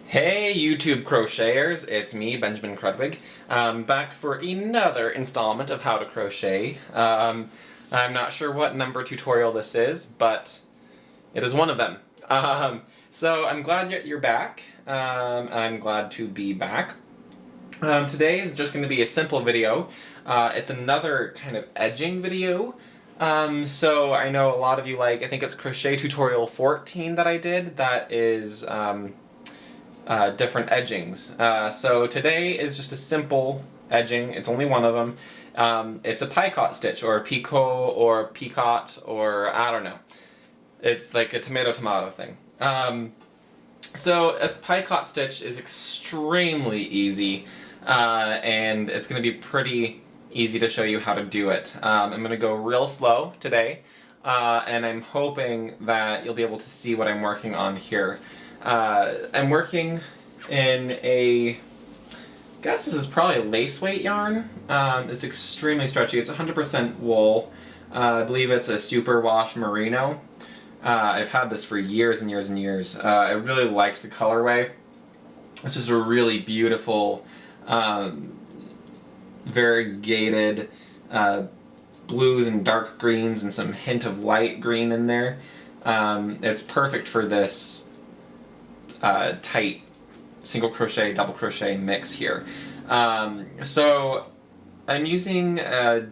Hey YouTube crocheters, it's me, Benjamin Krudwig, back for another installment of How to Crochet. I'm not sure what number tutorial this is, but it is one of them. So I'm glad you're back. I'm glad to be back. Today is just going to be a simple video. It's another kind of edging video. So I know a lot of you I think it's crochet tutorial 14 that I did, that is different edgings. So today is just a simple edging. It's only one of them. It's a Picot stitch, or a Picot, or Picot, or I don't know. It's like a tomato thing. So a Picot stitch is extremely easy, and it's going to be pretty easy to show you how to do it. I'm going to go real slow today, and I'm hoping that you'll be able to see what I'm working on here. I'm working in I guess this is probably a lace weight yarn. It's extremely stretchy. It's 100% wool. I believe it's a superwash merino. I've had this for years and years and years. I really liked the colorway. This is a really beautiful, variegated blues and dark greens and some hint of light green in there. It's perfect for this tight single crochet, double crochet mix here. So I'm using a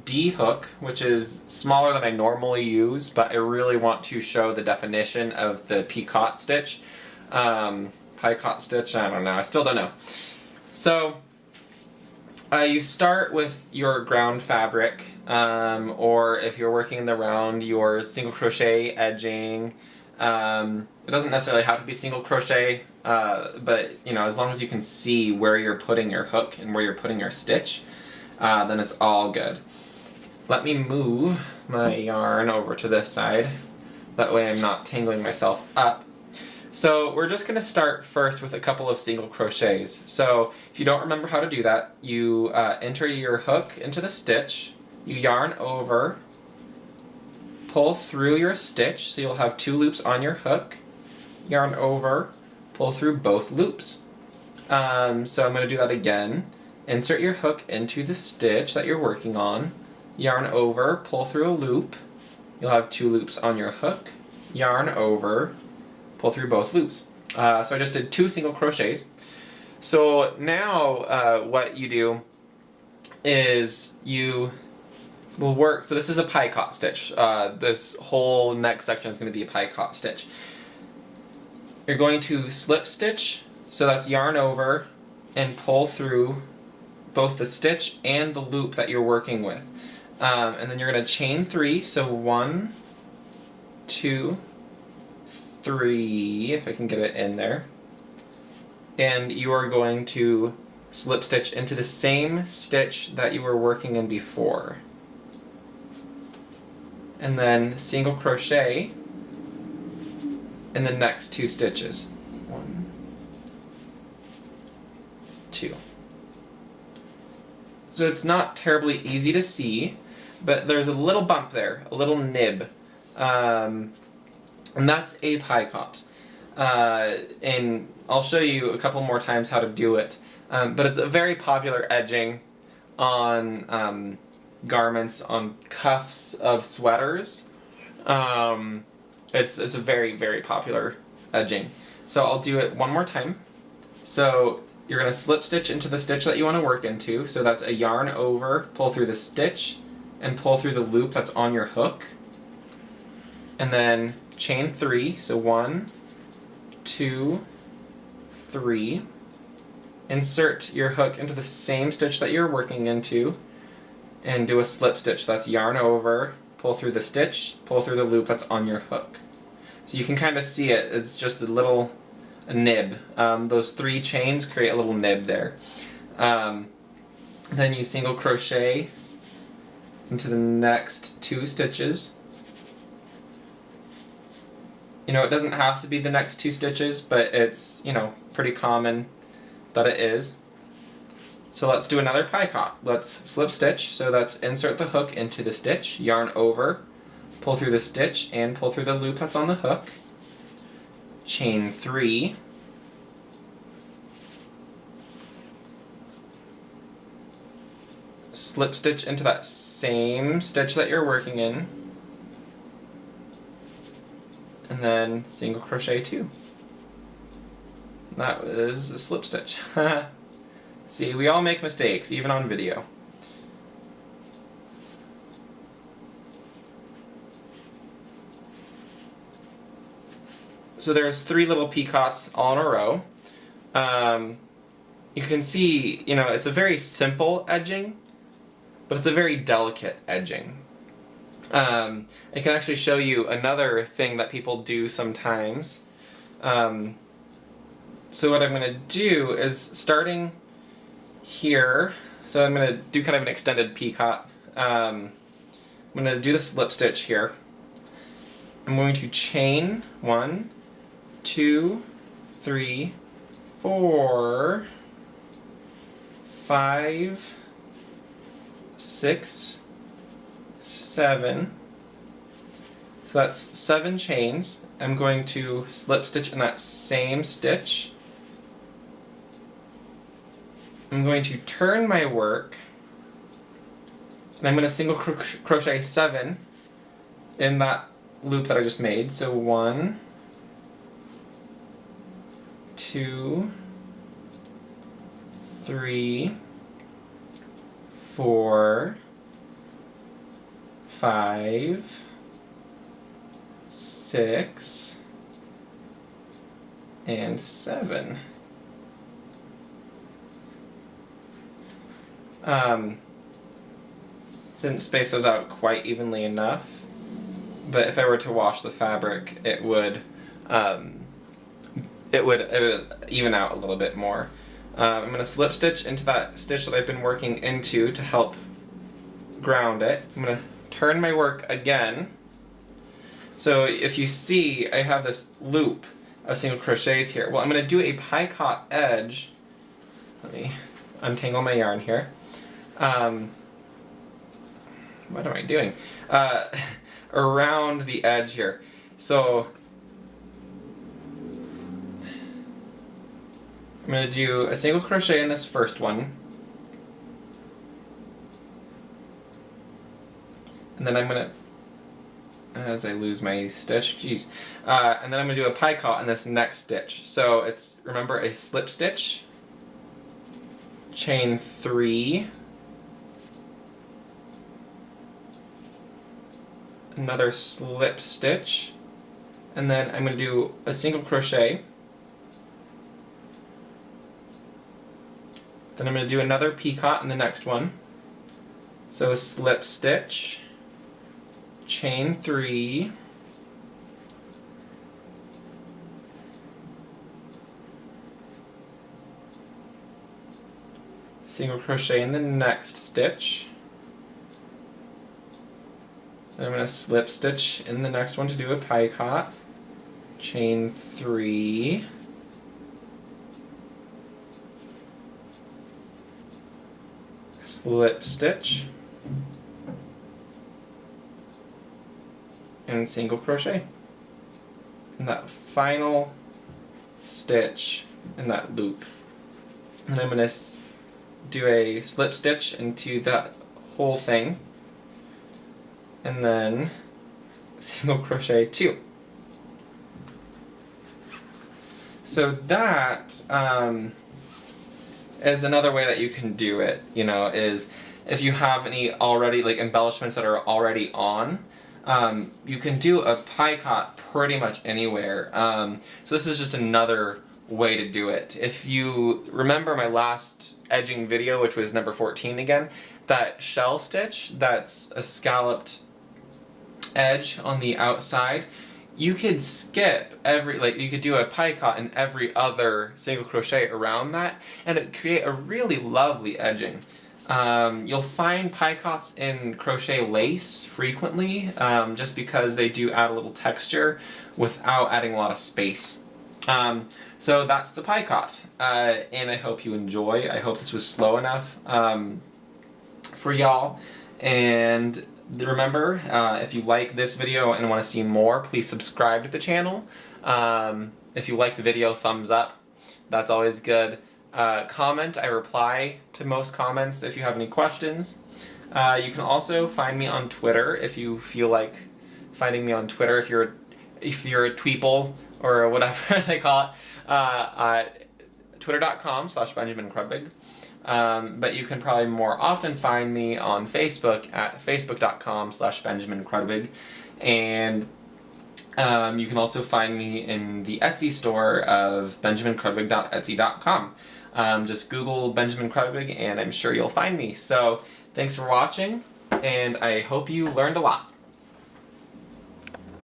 D hook, which is smaller than I normally use, but I really want to show the definition of the Picot stitch. Picot stitch, I don't know, I still don't know. So you start with your ground fabric, or if you're working in the round, your single crochet edging. It doesn't necessarily have to be single crochet, but you know, as long as you can see where you're putting your hook and where you're putting your stitch, then it's all good. Let me move my yarn over to this side, that way I'm not tangling myself up. So we're just going to start first with a couple of single crochets. So if you don't remember how to do that, you enter your hook into the stitch, you yarn over, pull through your stitch, so you'll have 2 loops on your hook, yarn over, pull through both loops. So I'm going to do that again. Insert your hook into the stitch that you're working on, yarn over, pull through a loop, you'll have 2 loops on your hook, yarn over, pull through both loops. So I just did 2 single crochets. So now what you do is you will work, so this is a Picot stitch. This whole next section is going to be a Picot stitch. You're going to slip stitch, so that's yarn over, and pull through both the stitch and the loop that you're working with. And then you're going to chain 3, so 1, 2, 3, if I can get it in there. And you are going to slip stitch into the same stitch that you were working in before. And then single crochet in the next 2 stitches. 1, 2. So it's not terribly easy to see, but there's a little bump there, a little nib. And that's a Picot. And I'll show you a couple more times how to do it. But it's a very popular edging on garments, on cuffs of sweaters. It's a very, very popular edging. So I'll do it one more time. So you're going to slip stitch into the stitch that you want to work into. So that's a yarn over, pull through the stitch, and pull through the loop that's on your hook. And then chain 3, so 1, 2, 3. Insert your hook into the same stitch that you're working into, and do a slip stitch. That's yarn over, pull through the stitch, pull through the loop that's on your hook. So you can kind of see it, it's just a nib. Those 3 chains create a little nib there. Then you single crochet into the next 2 stitches. You know, it doesn't have to be the next 2 stitches, but it's, you know, pretty common that it is. So let's do another Picot. Let's slip stitch, so that's insert the hook into the stitch, yarn over, pull through the stitch, and pull through the loop that's on the hook. Chain 3, slip stitch into that same stitch that you're working in, and then single crochet 2. That was a slip stitch. See, we all make mistakes, even on video. So there's 3 little picots all in a row. You can see, you know, it's a very simple edging, but it's a very delicate edging. I can actually show you another thing that people do sometimes. So what I'm going to do is, starting here, so I'm going to do kind of an extended picot. I'm going to do the slip stitch here. I'm going to chain 1, 2, 3, 4, 5, 6, 7. So that's 7 chains. I'm going to slip stitch in that same stitch. I'm going to turn my work, and I'm going to single crochet 7 in that loop that I just made. So 1, 2, 3, 4, 5, 6, and 7. Didn't space those out quite evenly enough, but if I were to wash the fabric, it would even out a little bit more. I'm going to slip stitch into that stitch that I've been working into to help ground it. I'm going to turn my work again. So if you see, I have this loop of single crochets here. Well, I'm going to do a picot edge. Let me untangle my yarn here. What am I doing? Around the edge here. So I'm going to do a single crochet in this first one, and then I'm going to, as I lose my stitch, geez, and then I'm going to do a picot in this next stitch. So it's, remember, a slip stitch, chain 3, another slip stitch, and then I'm going to do a single crochet. Then I'm going to do another picot in the next one. So slip stitch, chain 3, single crochet in the next stitch. Then I'm going to slip stitch in the next one to do a picot, chain 3, slip stitch, and single crochet in that final stitch in that loop. And I'm going to do a slip stitch into that whole thing, and then single crochet 2. So that is another way that you can do it, you know, is if you have any already, like, embellishments that are already on, you can do a picot pretty much anywhere. So this is just another way to do it. If you remember my last edging video, which was number 14 again, that shell stitch, that's a scalloped edge on the outside, you could skip every, like, you could do a picot in every other single crochet around that, and it create a really lovely edging. You'll find picots in crochet lace frequently, just because they do add a little texture without adding a lot of space. So that's the picot, and I hope you enjoy. I hope this was slow enough for y'all, and remember, if you like this video and want to see more, please subscribe to the channel. If you like the video, thumbs up. That's always good. comment. I reply to most comments if you have any questions. You can also find me on Twitter if you feel like finding me on Twitter, if you're a tweeple or whatever they call it. Twitter.com/Benjamin Krudwig. But you can probably more often find me on Facebook at facebook.com/Benjamin Krudwig. And you can also find me in the Etsy store of benjaminkrudwig.etsy.com. Just Google Benjamin Krudwig and I'm sure you'll find me. So thanks for watching, and I hope you learned a lot.